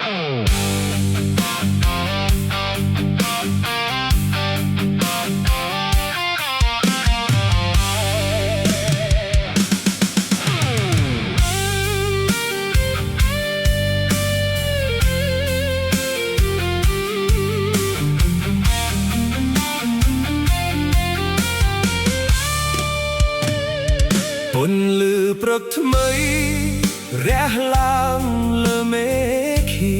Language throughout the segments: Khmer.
ពន្លឺព្រឹកថ្មីរះឡើងលើមេឃា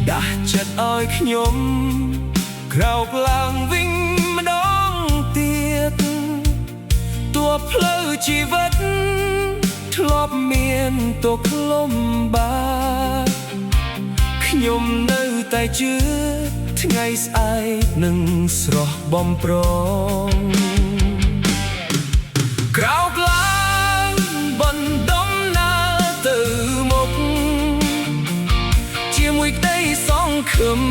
ដាស់ចិត្តឲ្យខ្ញុំក្រោកឡើងវិញម្ដងទៀតទោះផ្លូវជីវិតធ្លាប់មានទុក្ខលំបាកខ្ញុំនៅតែជឿថ្ងៃស្អែកនឹងស្រស់បំព្រងក្រោកឡើងបណ្ដំណើរទៅមុខជាមួយក្តីសង្ឃឹម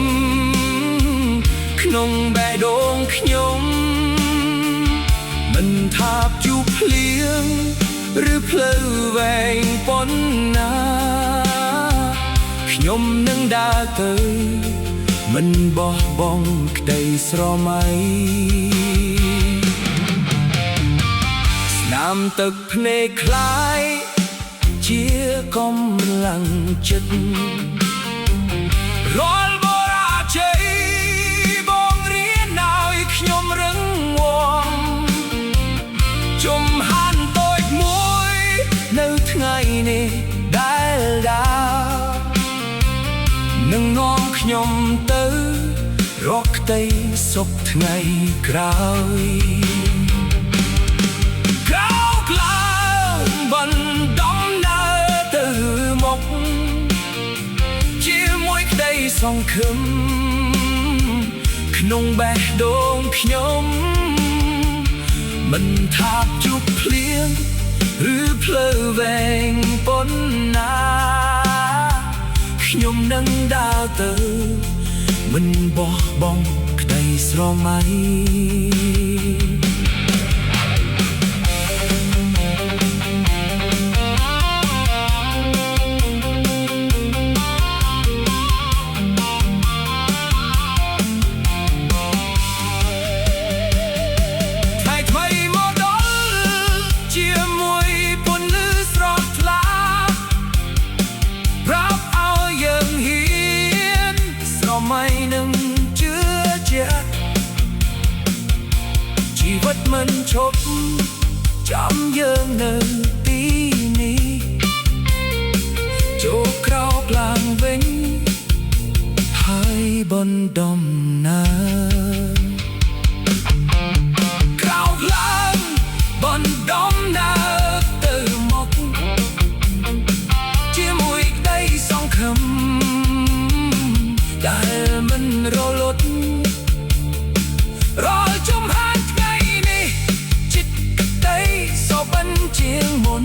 ក្នុងបេះដូងខ្ញុំមិនថាជួបភ្លៀងឬផ្លូវវែងប៉ុណ្ណាខ្ញុំនឹងដើរទៅមិនបោះបង់ក្តីស្រមៃน้ำទឹកភ្នែកคล้ายជាកម្លាំងចិត្តរាល់បរាជ័យបងរៀនឲ្យខ្ញុំរឹងមាំជំហានតូចមួយនៅថ្ងៃនេះដែលដើរនឹងនាំខ្ញុំទៅរកក្តីសុខថ្ងៃក្រោយបណ្ដំណើរទៅមុខជាមួយក្តីសង្ឃឹមក្នុងបេះដូងខ្ញុំមិនថាជួបភ្លៀងឬផ្លូវវែងប៉ុណ្ណាខ្ញុំនឹងដើរទៅមិនបោះបង់ក្តីស្រមៃជីវិតមិនឈប់ចាំយើងនៅទីនេះចូលក្រោកឡើងវិញហើយបណ្ដំណើរក្រោកឡើងបណ្ដំណើរទៅមុខជាមួយក្តីសង្ឃឹមដែលមិនរលត់រាល់ជំហានថ្ងៃនេះចិត្តក្តីសបិនជាងមុន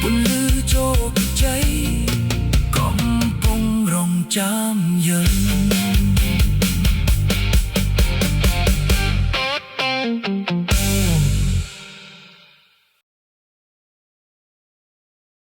ពន្លឺជោគជ័យកំពុងរង់ចាំយើង